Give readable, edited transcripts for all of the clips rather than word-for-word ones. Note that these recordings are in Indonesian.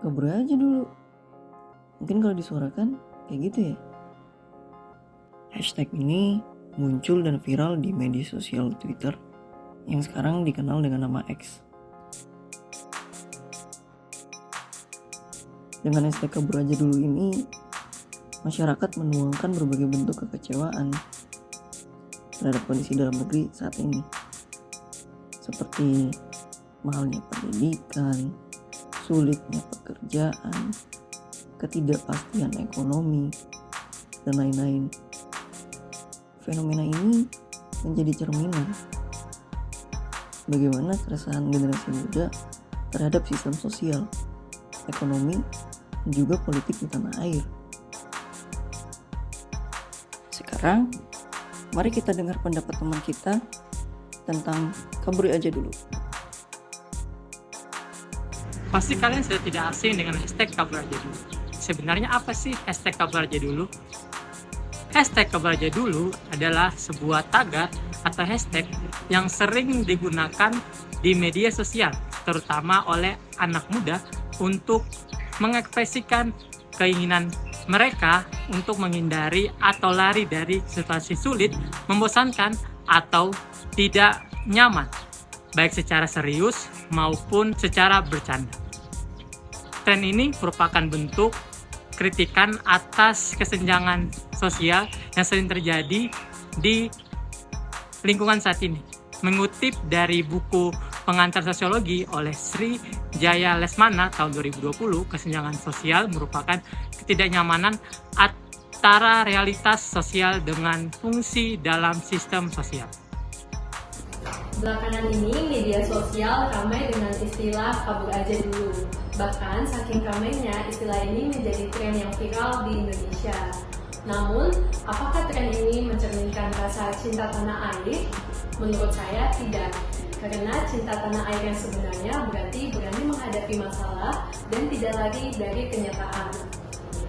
kabur aja dulu. Mungkin kalau disuarakan kayak gitu ya. Hashtag ini muncul dan viral di media sosial Twitter yang sekarang dikenal dengan nama X. Dengan hashtag kabur aja dulu ini, masyarakat menuangkan berbagai bentuk kekecewaan terhadap kondisi dalam negeri saat ini. Seperti mahalnya pendidikan, sulitnya pekerjaan, ketidakpastian ekonomi, dan lain-lain. Fenomena ini menjadi cerminan bagaimana keresahan generasi muda terhadap sistem sosial, ekonomi, dan juga politik di tanah air. Sekarang, mari kita dengar pendapat teman kita tentang kabur aja dulu. Pasti kalian sudah tidak asing dengan hashtag kabur aja dulu. Sebenarnya apa sih hashtag kabur aja dulu? Hashtag kabur aja dulu adalah sebuah tagar atau hashtag yang sering digunakan di media sosial, terutama oleh anak muda untuk mengekspresikan keinginan mereka untuk menghindari atau lari dari situasi sulit, membosankan, atau tidak nyaman, baik secara serius maupun secara bercanda. Tren ini merupakan bentuk kritikan atas kesenjangan sosial yang sering terjadi di lingkungan saat ini. Mengutip dari buku Pengantar Sosiologi oleh Sri Jaya Lesmana tahun 2020, kesenjangan sosial merupakan ketidaknyamanan antara realitas sosial dengan fungsi dalam sistem sosial. Belakangan ini media sosial ramai dengan istilah kabur aja dulu. Bahkan saking ramainya istilah ini menjadi tren yang viral di Indonesia. Namun, apakah tren ini mencerminkan rasa cinta tanah air? Menurut saya tidak. Karena cinta tanah air yang sebenarnya berarti berani menghadapi masalah dan tidak lari dari kenyataan.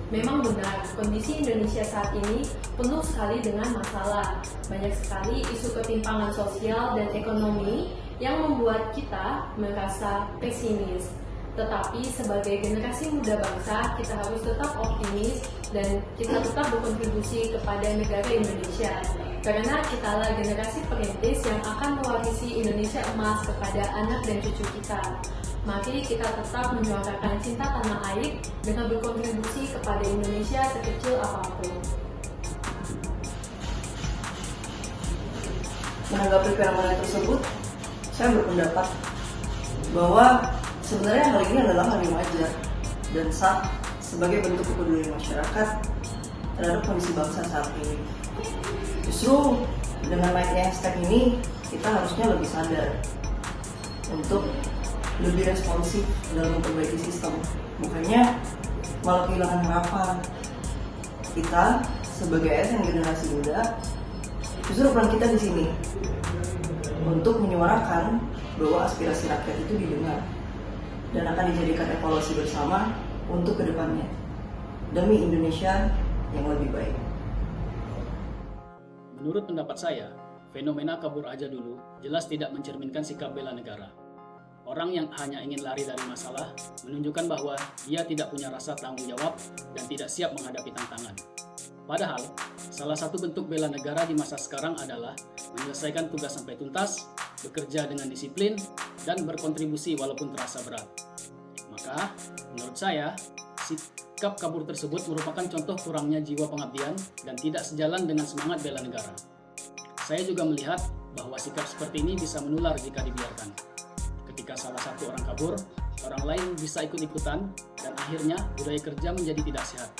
Memang benar, kondisi Indonesia saat ini penuh sekali dengan masalah. Banyak sekali isu ketimpangan sosial dan ekonomi yang membuat kita merasa pesimis. Tetapi sebagai generasi muda bangsa, kita harus tetap optimis dan kita tetap berkontribusi kepada negara Indonesia. Karena kitalah generasi perintis yang akan mewarisi Indonesia emas kepada anak dan cucu kita. Mari kita tetap menyuarakan cinta tanah air dengan berkontribusi kepada Indonesia sekecil apapun. Menanggapi fenomena tersebut, saya berpendapat bahwa sebenarnya hal ini adalah hal yang wajar dan sah sebagai bentuk kepedulian masyarakat terhadap kondisi bangsa saat ini. Justru dengan naiknya hashtag ini, kita harusnya lebih sadar untuk lebih responsif dalam memperbaiki sistem. Bukannya malah kehilangan harapan. Kita sebagai ASN generasi muda, justru peran kita di sini untuk menyuarakan bahwa aspirasi rakyat itu didengar dan akan dijadikan evaluasi bersama untuk kedepannya demi Indonesia yang lebih baik. Menurut pendapat saya, fenomena kabur aja dulu jelas tidak mencerminkan sikap bela negara. Orang yang hanya ingin lari dari masalah menunjukkan bahwa dia tidak punya rasa tanggung jawab dan tidak siap menghadapi tantangan. Padahal, salah satu bentuk bela negara di masa sekarang adalah menyelesaikan tugas sampai tuntas, bekerja dengan disiplin, dan berkontribusi walaupun terasa berat. Maka, menurut saya, sikap kabur tersebut merupakan contoh kurangnya jiwa pengabdian dan tidak sejalan dengan semangat bela negara. Saya juga melihat bahwa sikap seperti ini bisa menular jika dibiarkan. Ketika salah satu orang kabur, orang lain bisa ikut-ikutan dan akhirnya budaya kerja menjadi tidak sehat.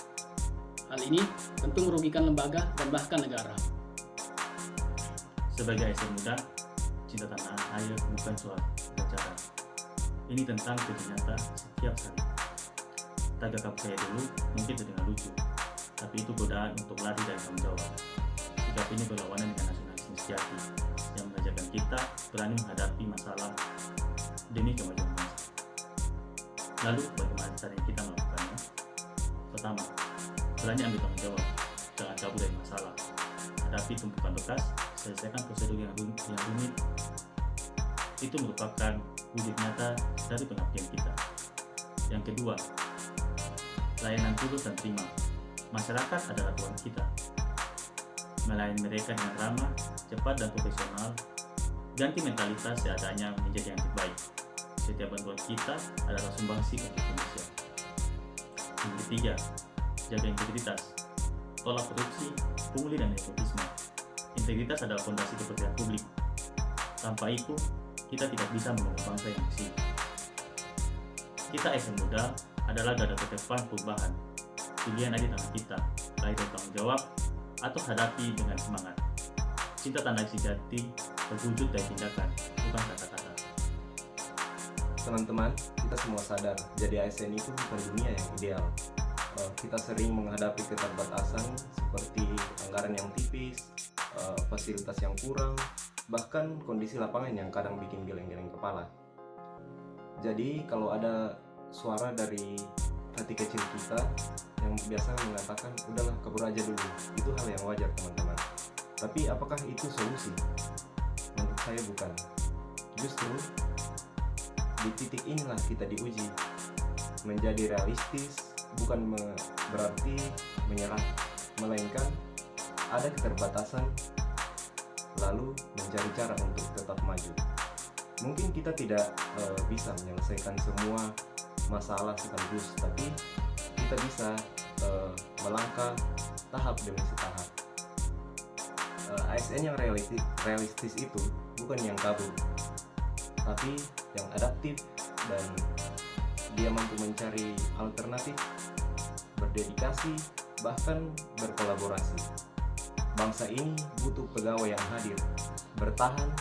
Hal ini tentu merugikan lembaga dan bahkan negara. Sebagai ASN muda, cinta tanah air bukan soal bicara. Ini tentang kerja nyata setiap hari. Tagar kabur saya dulu mungkin terdengar lucu, tapi itu godaan untuk lari dari tanggung jawab. Sikap ini berlawanan dengan nasionalisme sejati yang mengajarkan kita berani menghadapi masalah demi kemajuan bangsa. Lalu bagaimana caranya kita melakukannya? Pertama, berani ambil tanggung jawab, jangan kabur dari masalah. Hadapi tumpukan berkas, selesaikan prosedur yang rumit. Itu merupakan wujud nyata dari pengabdian kita. Yang kedua, layanan tulus dan prima. Masyarakat adalah tuan kita. Melayani mereka dengan ramah, cepat dan profesional. Ganti mentalitas seadanya menjadi yang terbaik. Setiap bantuan kita adalah sumbangsi untuk Indonesia. Yang ketiga, jaga integritas. Tolak korupsi, pungli dan nepotisme. Integritas adalah fondasi kepercayaan publik. Tanpa itu, kita tidak bisa membangun bangsa yang bersih. Kita ASN Muda adalah garda terdepan perubahan. Pilihan ada di tangan kita, baik bertanggung jawab atau hadapi dengan semangat. Cinta tanah air sejati terwujud dari tindakan, bukan kata-kata. Teman-teman, kita semua sadar, jadi ASN itu bukan dunia yang ideal. Kita sering menghadapi keterbatasan seperti anggaran yang tipis, fasilitas yang kurang, bahkan kondisi lapangan yang kadang bikin geleng-geleng kepala. Jadi kalau ada suara dari hati kecil kita yang biasa mengatakan udahlah kabur aja dulu, itu hal yang wajar teman-teman. Tapi apakah itu solusi? Menurut saya bukan. Justru di titik inilah kita diuji. Menjadi realistis bukan berarti menyerah, melainkan ada keterbatasan lalu mencari cara untuk tetap maju. Mungkin kita tidak bisa menyelesaikan semua masalah sekaligus, tapi kita bisa melangkah tahap demi tahap. ASN yang realistis itu bukan yang kabur, tapi yang adaptif dan dia mampu mencari alternatif, berdedikasi, bahkan berkolaborasi. Bangsa ini butuh pegawai yang hadir, bertahan,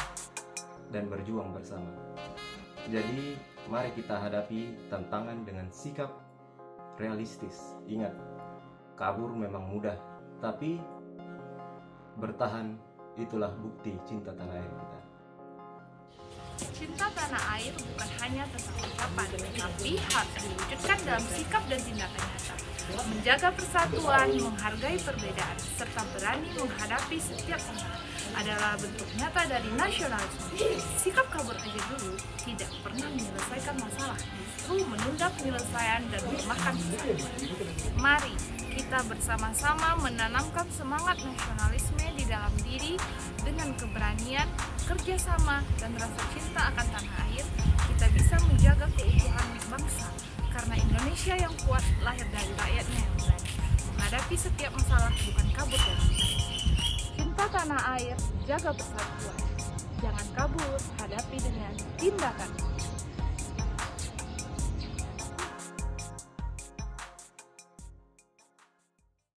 dan berjuang bersama. Jadi, mari kita hadapi tantangan dengan sikap realistis. Ingat, kabur memang mudah, tapi bertahan itulah bukti cinta tanah air kita. Cinta tanah air bukan hanya tentang ucapan, tapi harus diwujudkan dalam sikap dan tindakan nyata. Menjaga persatuan, menghargai perbedaan, serta berani menghadapi setiap tantangan adalah bentuk nyata dari nasionalisme. Sikap kabur aja dulu tidak pernah menyelesaikan masalah, justru menunda penyelesaian dan melemahkan persatuan. Mari kita bersama-sama menanamkan semangat nasionalisme di dalam diri dengan keberanian, kerjasama, dan rasa cinta akan tanah air. Kita bisa menjaga keutuhan bangsa, karena Indonesia yang kuat lahir dari rakyatnya yang berani. Menghadapi setiap masalah bukan kabur dari masalah. Cinta tanah air, jaga persatuan. Jangan kabur, hadapi dengan tindakan.